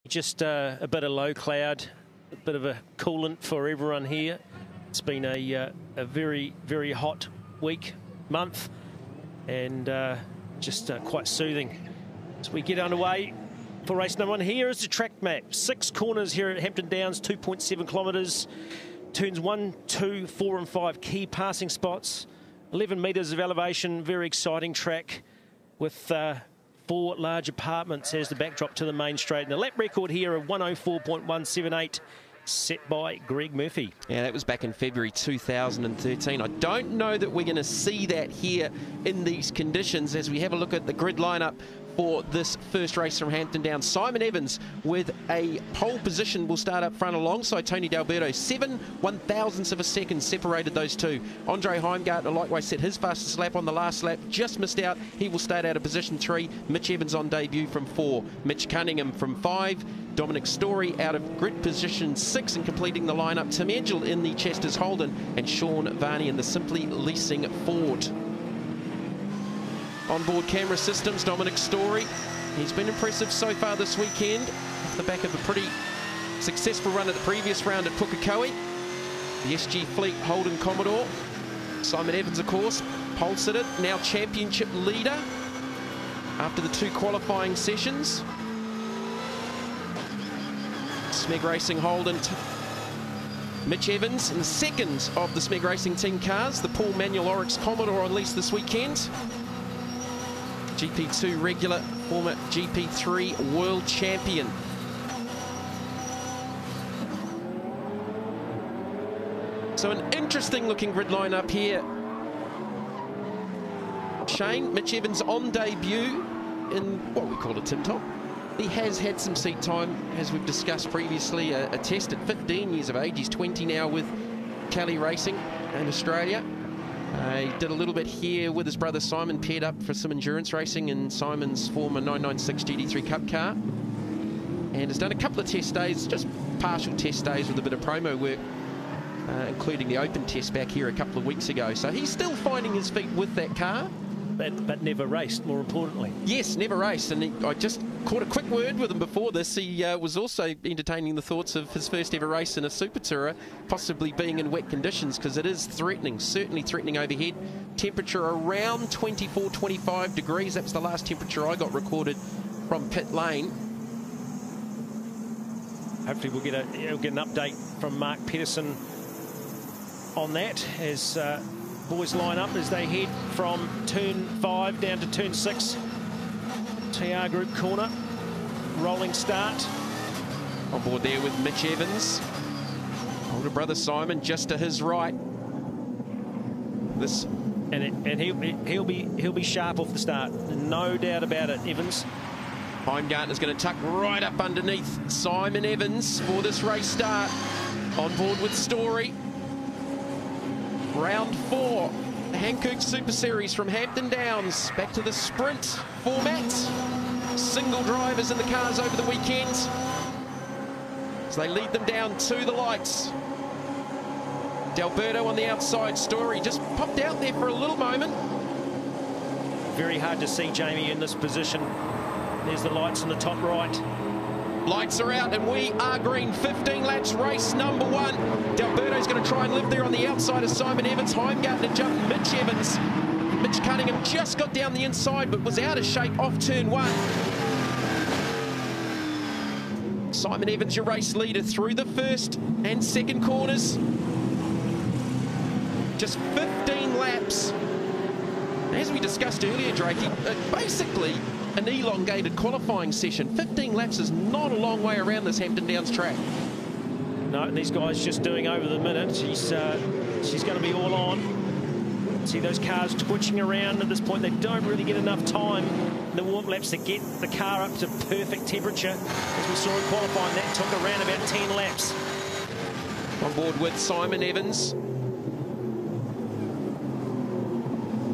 Just a bit of low cloud, a bit of a coolant for everyone here. It's been a very, very hot week, month, and just quite soothing. As we get underway for race number 1, here is the track map. 6 corners here at Hampton Downs, 2.7 kilometres. Turns 1, 2, 4 and 5 key passing spots. 11 metres of elevation, very exciting track with 4 large apartments as the backdrop to the main straight. And the lap record here of 104.178 set by Greg Murphy. Yeah, that was back in February 2013. I don't know that we're going to see that here in these conditions as we have a look at the grid lineup for this first race from Hampton Downs. Simon Evans with a pole position will start up front alongside Tony D'Alberto. 7/1000ths of a second separated those two. Andre Heimgartner likewise set his fastest lap on the last lap, just missed out. He will start out of position 3. Mitch Evans on debut from 4. Mitch Cunningham from 5. Dominic Story out of grid position 6 and completing the lineup. Tim Edgell in the Chester's Holden and Sean Varney in the Simply Leasing Ford. Onboard camera systems, Dominic Story. He's been impressive so far this weekend off the back of a pretty successful run at the previous round at Pukekohe. The SG Fleet Holden Commodore. Simon Evans, of course, pole sitter, now championship leader after the 2 qualifying sessions. Smeg Racing Holden. Mitch Evans in the second of the Smeg Racing team cars. The Paul Manuel Oryx Commodore on lease this weekend. GP2 regular, former GP3 world champion. So an interesting looking grid lineup here. Shane, Mitch Evans on debut in what we call a Tim Tom. He has had some seat time, as we've discussed previously, a test at 15 years of age. He's 20 now with Kelly Racing in Australia. He did a little bit here with his brother Simon, paired up for some endurance racing in Simon's former 996 GT3 Cup car. And has done a couple of test days, just partial test days with a bit of promo work, including the open test back here a couple of weeks ago. So he's still finding his feet with that car. But never raced, more importantly. Yes, never raced. And I just caught a quick word with him before this. He was also entertaining the thoughts of his first ever race in a SuperTourer, possibly being in wet conditions, because it is threatening, certainly threatening overhead. Temperature around 24, 25 degrees. That's the last temperature I got recorded from pit lane. Hopefully we'll get an update from Mark Pedersen on that as boys line up as they head from turn 5 down to turn 6. TR Group corner, rolling start. On board there with Mitch Evans. Older brother Simon just to his right. This and he'll be sharp off the start, no doubt about it. Evans. Heimgartner's going to tuck right up underneath Simon Evans for this race start. On board with Story. Round 4, the Hankook Super Series from Hampton Downs. Back to the sprint format. Single drivers in the cars over the weekend. As they lead them down to the lights. D'Alberto on the outside. Story just popped out there for a little moment. Very hard to see Jamie in this position. There's the lights on the top right. Lights are out and we are green. 15 laps, race number 1. D'Alberto's going to try and live there on the outside of Simon Evans. Heimgartner jumped Mitch Evans. Mitch Cunningham just got down the inside but was out of shape off turn 1. Simon Evans, your race leader through the first and second corners. Just 15 laps. As we discussed earlier, Drakey, basically an elongated qualifying session. 15 laps is not a long way around this Hampton Downs track. No, these guys just doing over the minute. She's going to be all on. See those cars twitching around at this point. They don't really get enough time in the warm laps to get the car up to perfect temperature. As we saw in qualifying, that took around about 10 laps. On board with Simon Evans.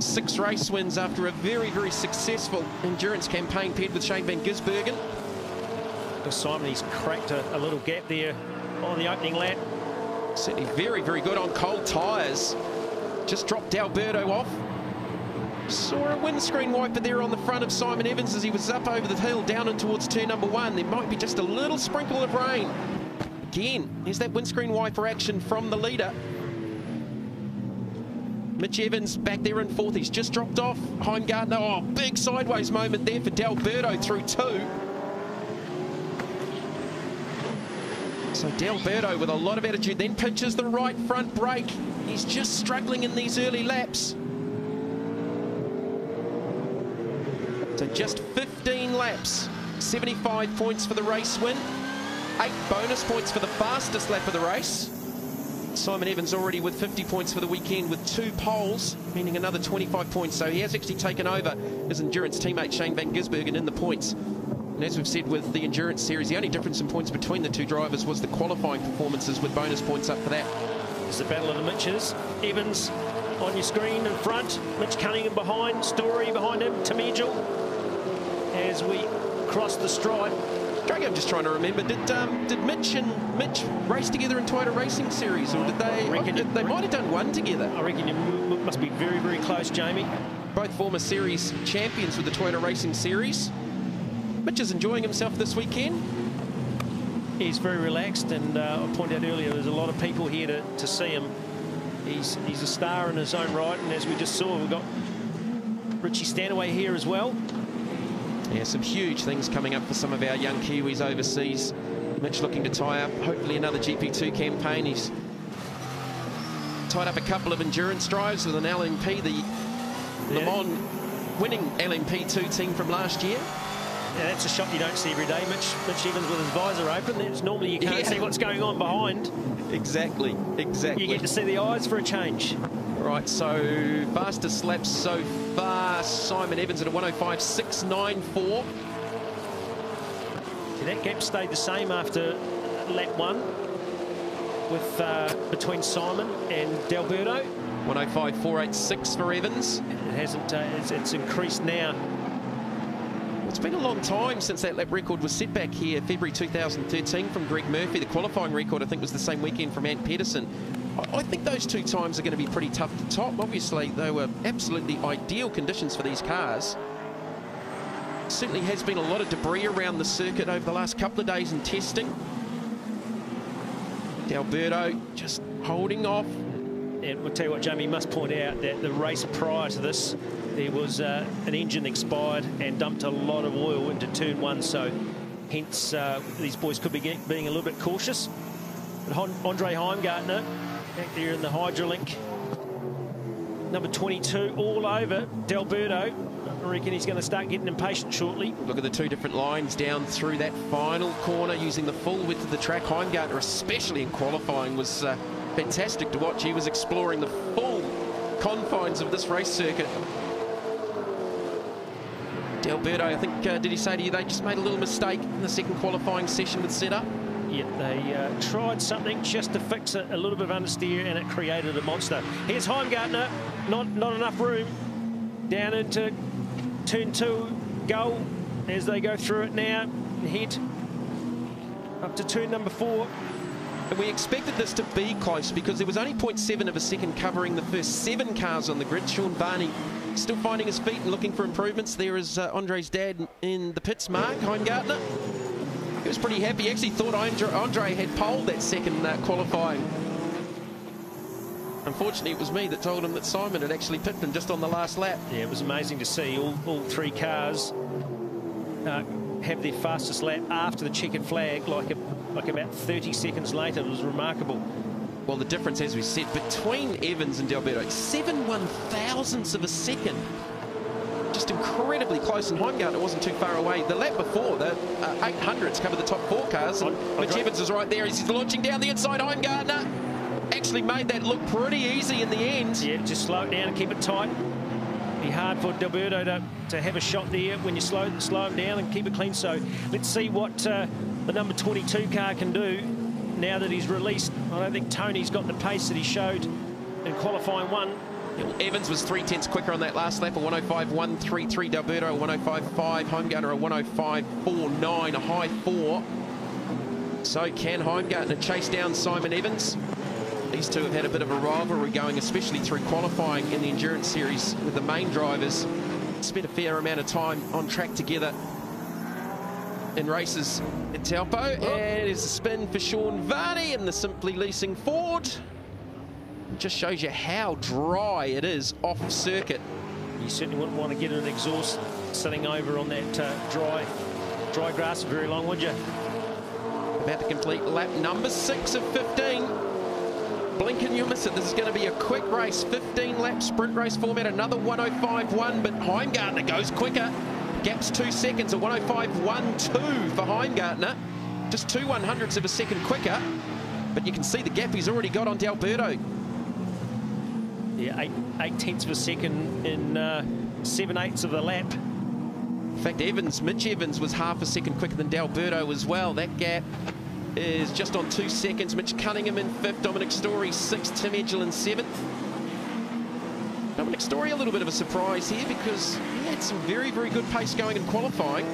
6 race wins after a very, very successful endurance campaign paired with Shane van Gisbergen. Simon, he's cracked a little gap there on the opening lap. Certainly very, very good on cold tyres. Just dropped D'Alberto off. Saw a windscreen wiper there on the front of Simon Evans as he was up over the hill down and towards turn number 1. There might be just a little sprinkle of rain. Again, here's that windscreen wiper action from the leader. Mitch Evans back there in 4th. He's just dropped off Heimgartner. Oh, big sideways moment there for D'Alberto through 2. So D'Alberto with a lot of attitude, then pinches the right front brake. He's just struggling in these early laps. So just 15 laps, 75 points for the race win, 8 bonus points for the fastest lap of the race. Simon Evans already with 50 points for the weekend with 2 poles, meaning another 25 points. So he has actually taken over his endurance teammate Shane van Gisbergen in the points. And as we've said with the endurance series, the only difference in points between the 2 drivers was the qualifying performances with bonus points up for that. It's the battle of the Mitches. Evans on your screen in front, Mitch Cunningham behind, Story behind him, Tamegel as we cross the stripe. Drake, I'm just trying to remember, did Mitch and Mitch race together in Toyota Racing Series, or did they? They might have done one together. I reckon you must be very, very close, Jamie. Both former series champions with the Toyota Racing Series. Mitch is enjoying himself this weekend. He's very relaxed, and I pointed out earlier, there's a lot of people here to see him. He's a star in his own right, and as we just saw, we've got Richie Stanaway here as well. Yeah, some huge things coming up for some of our young Kiwis overseas. Mitch looking to tie up hopefully another GP2 campaign. He's tied up a couple of endurance drives with an LMP, the Le Mans winning LMP2 team from last year. Yeah, that's a shot you don't see every day. Mitch Evans with his visor open. It's normally you can't see what's going on behind. Exactly. You get to see the eyes for a change. Right, so fastest laps so far, Simon Evans at a 105.694. That gap stayed the same after lap 1 with between Simon and D'Alberto. 105.486 for Evans. It hasn't. It's increased now. It's been a long time since that lap record was set back here, February 2013 from Greg Murphy. The qualifying record, I think, was the same weekend from Ant Pedersen. I think those 2 times are going to be pretty tough to top. Obviously, they were absolutely ideal conditions for these cars. Certainly has been a lot of debris around the circuit over the last couple of days in testing. D'Alberto just holding off. And we'll tell you what, Jamie, must point out that the race prior to this, there was an engine expired and dumped a lot of oil into turn 1, so hence these boys could be being a little bit cautious. But Andre Heimgartner back there in the Hydrolink, number 22, all over D'Alberto. I reckon he's going to start getting impatient shortly. Look at the 2 different lines down through that final corner using the full width of the track. Heimgartner, especially in qualifying, was fantastic to watch. He was exploring the full confines of this race circuit. D'Alberto, I think, did he say to you they just made a little mistake in the second qualifying session with setup? Yeah, they tried something just to fix a little bit of understeer, and it created a monster. Here's Heimgartner, not enough room down into turn 2 goal as they go through it now. Head up to turn number 4. And we expected this to be close because there was only 0.7 of a second covering the first 7 cars on the grid. Sean Barney still finding his feet and looking for improvements. There is Andre's dad in the pits, Mark Heimgartner. He was pretty happy. He actually thought Andre had poled that second qualifying. Unfortunately, it was me that told him that Simon had actually pipped him just on the last lap. Yeah, it was amazing to see all 3 cars have their fastest lap after the checkered flag, like about 30 seconds later. It was remarkable. Well, the difference, as we said, between Evans and D'Alberto, 7 1/1000ths of a second. Just incredibly close, and Heimgartner wasn't too far away. The lap before, the 800s covered the top 4 cars, and Mitch Evans is right there. He's launching down the inside. Heimgartner actually made that look pretty easy in the end. Yeah, just slow it down and keep it tight. Be hard for D'Alberto to have a shot there when you slow him down and keep it clean. So let's see what the number 22 car can do now that he's released. I don't think Tony's got the pace that he showed in qualifying 1. Evans was 0.3 quicker on that last lap, a 105.133. D'Alberto, a 105.5. Heimgartner, a 105.49, a high 4. So can Heimgartner chase down Simon Evans? These two have had a bit of a rivalry going, especially through qualifying in the Endurance Series with the main drivers. Spent a fair amount of time on track together in races at Taupo. And there's a spin for Sean Varney in the Simply Leasing Ford. It just shows you how dry it is off circuit. You certainly wouldn't want to get an exhaust sitting over on that dry grass very long, would you? About to complete lap number 6 of 15. Blink and you'll miss it. This is going to be a quick race, 15-lap sprint race format, another 105.1, but Heimgartner goes quicker. Gap's 2 seconds, a 105.12 for Heimgartner. Just 2/100ths of a second quicker, but you can see the gap he's already got on D'Alberto. Yeah, 8/10ths of a second in 7/8 of the lap. In fact, Mitch Evans was half a second quicker than D'Alberto as well. That gap is just on 2 seconds. Mitch Cunningham in 5th, Dominic Story 6th, Tim Edgell in 7th. Dominic Story a little bit of a surprise here because he had some very, very good pace going in qualifying.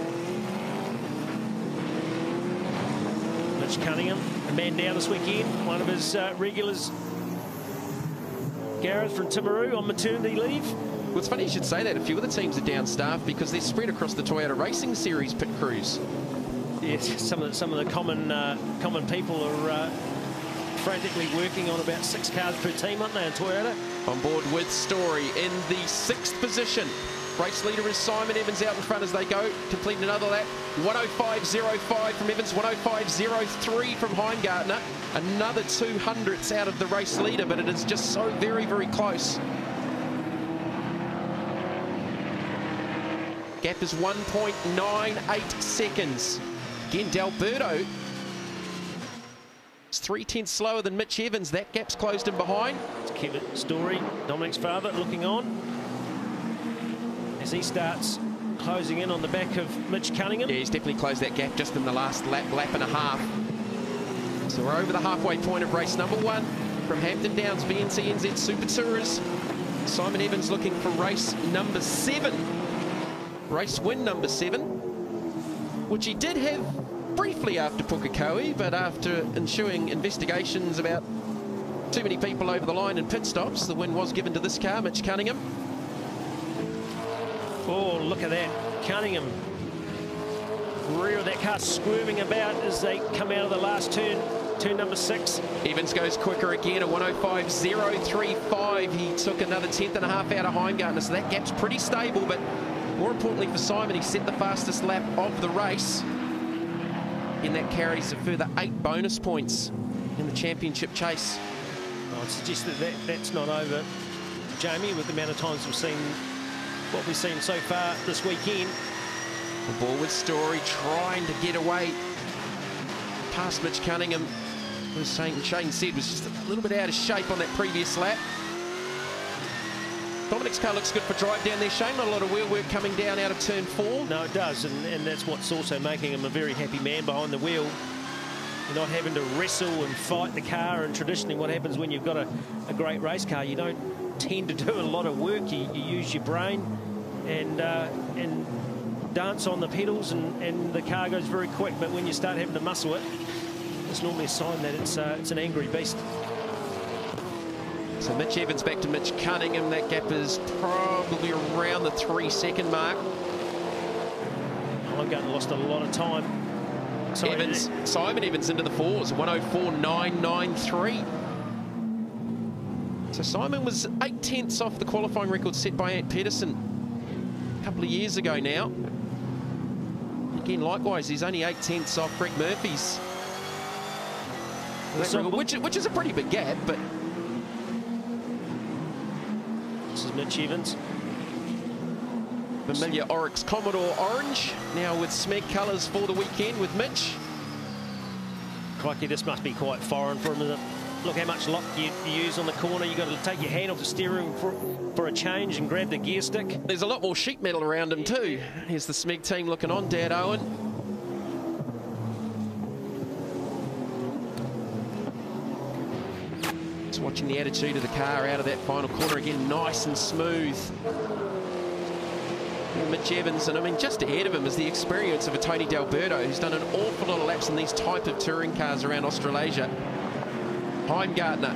Mitch Cunningham, a man down this weekend, one of his regulars, Gareth from Timaru on maternity leave. Well, it's funny you should say that. A few of the teams are down staff because they're spread across the Toyota Racing Series pit crews. Yes, some of the common people are frantically working on about 6 cars per team, aren't they, in Toyota? On board with Story in the 6th position. Race leader is Simon Evans out in front as they go, completing another lap. 105.05 from Evans, 105.03 from Heimgartner. Another 200ths out of the race leader, but it is just so very, very close. Gap is 1.98 seconds. Again, D'Alberto is 3/10ths slower than Mitch Evans. That gap's closed in behind. It's Kevin Story, Dominic's father, looking on as he starts closing in on the back of Mitch Cunningham. Yeah, he's definitely closed that gap just in the last lap and a half. So we're over the halfway point of race number 1 from Hampton Downs, VNC-NZ SuperTourers. Simon Evans looking for race number 7. Race win number 7, which he did have briefly after Pukekohe, but after ensuing investigations about too many people over the line in pit stops, the win was given to this car, Mitch Cunningham. Oh, look at that. Cunningham. Rear of that car squirming about as they come out of the last turn number 6. Evans goes quicker again, a 105.035. He took another 1/10 and a half out of Heimgartner, so that gap's pretty stable, but more importantly for Simon, he set the fastest lap of the race. And that carries a further 8 bonus points in the championship chase. I'd suggest that's not over, Jamie, with the amount of times we've seen what we've seen so far this weekend. The ball with Story trying to get away past Mitch Cunningham, who Shane said was just a little bit out of shape on that previous lap. Dominic's car looks good for drive down there, Shane. Not a lot of wheel work coming down out of turn 4. No, it does, and that's what's also making him a very happy man behind the wheel. You're not having to wrestle and fight the car, and traditionally what happens when you've got a great race car, you don't tend to do a lot of work. You use your brain and dance on the pedals, and the car goes very quick, but when you start having to muscle it, it's normally a sign that it's an angry beast. So Mitch Evans back to Mitch Cunningham. That gap is probably around the 3-second mark. Heimgartner lost a lot of time. Simon Evans into the 4s, 104.993. So Simon was 8/10ths off the qualifying record set by Ant Pedersen a couple of years ago now. Again, likewise, he's only 8/10ths off Greg Murphy's record, which is a pretty big gap, but this is Mitch Evans. Familiar Oryx Commodore orange, now with Smeg colours for the weekend with Mitch. Crikey, this must be quite foreign for him, isn't it? Look how much lock you use on the corner. You've got to take your hand off the steering for a change and grab the gear stick. There's a lot more sheet metal around him too. Here's the Smeg team looking on, Dad Owen. Just watching the attitude of the car out of that final corner again, nice and smooth. Mitch Evans, and I mean, just ahead of him is the experience of a Tony D'Alberto, who's done an awful lot of laps in these type of touring cars around Australasia. Heimgartner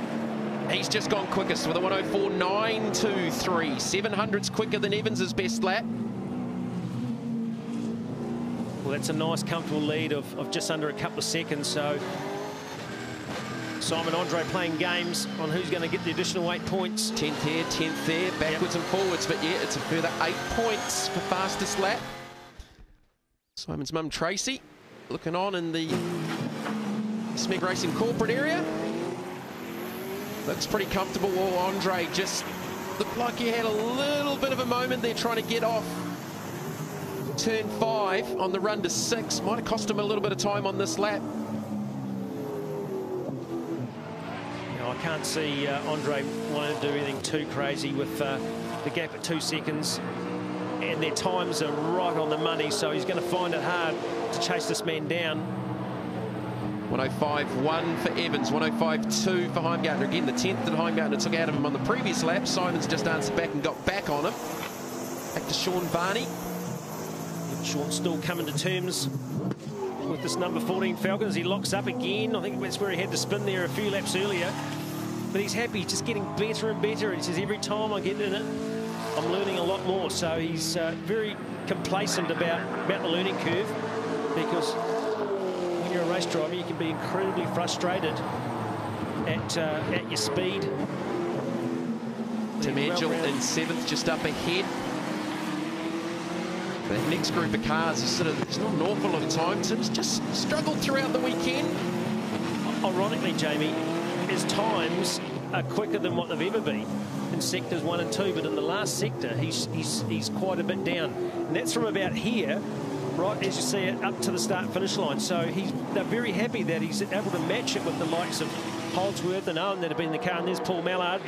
He's just gone quickest with a 104.923. 700s quicker than Evans' best lap. Well, that's a nice, comfortable lead of just under a couple of seconds. So Simon Andre playing games on who's going to get the additional 8 points. 10th here, 10th there, backwards and forwards. But yeah, it's a further 8 points for fastest lap. Simon's mum, Tracy, looking on in the Smeg Racing corporate area. Looks pretty comfortable. Well, Andre just looked like he had a little bit of a moment there trying to get off turn 5 on the run to 6. Might have cost him a little bit of time on this lap. I can't see Andre wanting to do anything too crazy with the gap at 2 seconds. And their times are right on the money, so he's going to find it hard to chase this man down. 105.1 for Evans, 105.2 for Heimgartner. Again, the 10th that Heimgartner took out of him on the previous lap. Simon's just answered back and got back on him. Back to Sean Varney. Sean still coming to terms with this number 14 Falcon as he locks up again. I think that's where he had to spin there a few laps earlier. But he's happy, just getting better and better. He says, every time I get in it, I'm learning a lot more. So he's very complacent about the learning curve, because when you're a race driver, you can be incredibly frustrated at your speed. Tim Angel in 7th, just up ahead. That next group of cars is there's not an awful lot of time. Tim's just struggled throughout the weekend. Ironically, Jamie, his times are quicker than what they've ever been in sectors 1 and 2, but in the last sector he's quite a bit down, and that's from about here right as you see it up to the start finish line. So they're very happy that he's able to match it with the likes of Holdsworth and Owen that have been in the car, and there's Paul Mallard,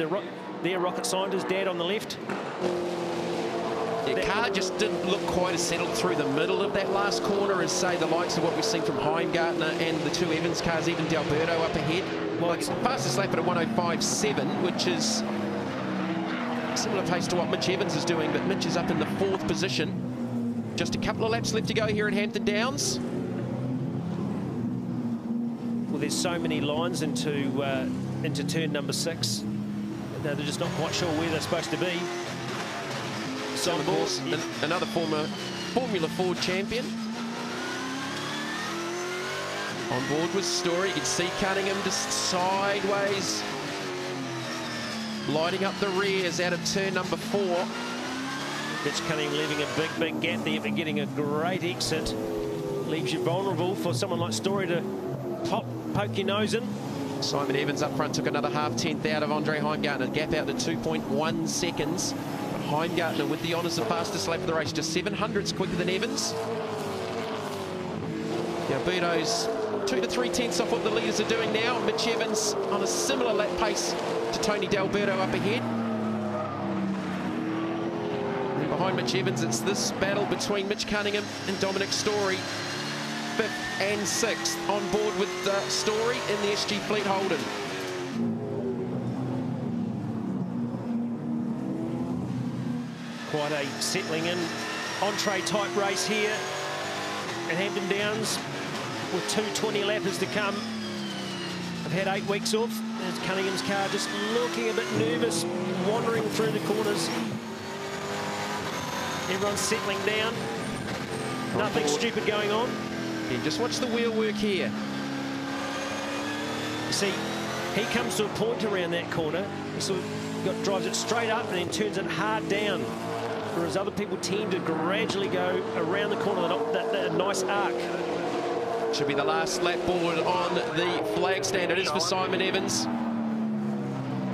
their rocket scientist dad on the left. The car just didn't look quite as settled through the middle of that last corner as, say, the likes of what we've seen from Heimgartner and the 2 Evans cars, even D'Alberto up ahead. Well, it's fastest lap at a 105.7, which is similar pace to what Mitch Evans is doing, but Mitch is up in the 4th position. Just a couple of laps left to go here at Hampton Downs. Well, there's so many lines into turn number 6. They're just not quite sure where they're supposed to be. So, of course, another former Formula Ford champion. On board was Story. You can see Cunningham just sideways, lighting up the rears out of turn number 4. Mitch Cunningham leaving a big gap there, but getting a great exit. Leaves you vulnerable for someone like Story to poke your nose in. Simon Evans up front took another half-tenth out of Andre Heimgartner. Gap out to 2.1 seconds. Heimgartner with the honours of fastest lap of the race, just 700ths quicker than Evans. D'Alberto's 2 to 3 tenths off what the leaders are doing now. Mitch Evans on a similar lap pace to Tony D'Alberto up ahead. And behind Mitch Evans, it's this battle between Mitch Cunningham and Dominic Story. 5th and 6th on board with Story in the SG Fleet Holden. Quite a settling in entree type race here at Hampton Downs with 220 lappers to come. I've had 8 weeks off. There's Cunningham's car just looking a bit nervous, wandering through the corners. Everyone's settling down. Nothing stupid going on. Yeah, just watch the wheel work here. You see, he comes to a point around that corner. He sort of drives it straight up and then turns it hard down, whereas other people tend to gradually go around the corner, that nice arc. Should be the last lap board on the flag stand. It is for Simon Evans.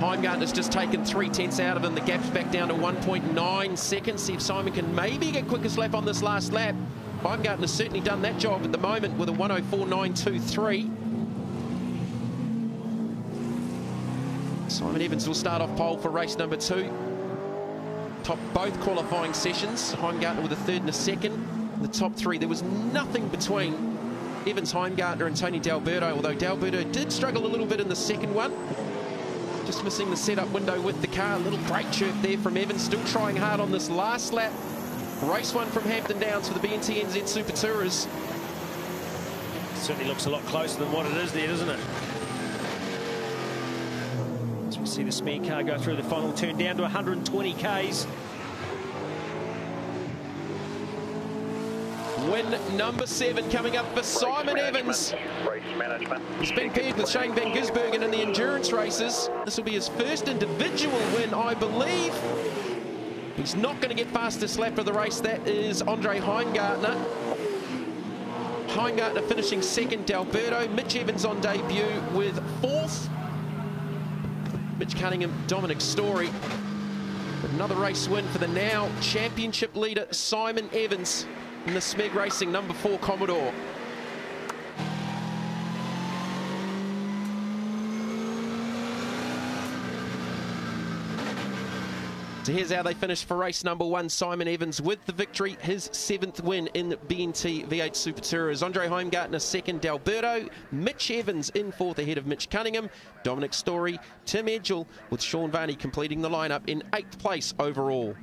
Heimgartner's just taken 3 tenths out of him. The gap's back down to 1.9 seconds. See if Simon can maybe get quickest lap on this last lap. Heimgartner's certainly done that job at the moment with a 104.923. Simon Evans will start off pole for race number 2. Top both qualifying sessions. Heimgartner with a 3rd and a 2nd. The top 3, there was nothing between Evans, Heimgartner and Tony D'Alberto, although D'Alberto did struggle a little bit in the 2nd one. Just missing the setup window with the car. A little brake chirp there from Evans, still trying hard on this last lap. Race 1 from Hampton Downs for the BNT/NZ SuperTourers. Certainly looks a lot closer than what it is there, doesn't it? As we see the smear car go through the final turn down to 120 k's. Win number 7 coming up for Simon Evans. He's been paired with Shane Van Gisbergen in the endurance races. This will be his first individual win, I believe. He's not going to get fastest lap of the race. That is Andre Heingartner. Heingartner finishing second, D'Alberto. Mitch Evans on debut with 4th. Mitch Cunningham, Dominic Story. Another race win for the now championship leader, Simon Evans, in the Smeg Racing number 4 Commodore. So here's how they finished for race number 1. Simon Evans with the victory, his 7th win in BNT V8 SuperTourers. Andre Heingartner second, D'Alberto. Mitch Evans in 4th ahead of Mitch Cunningham. Dominic Story, Tim Edgell with Sean Varney completing the lineup in 8th place overall.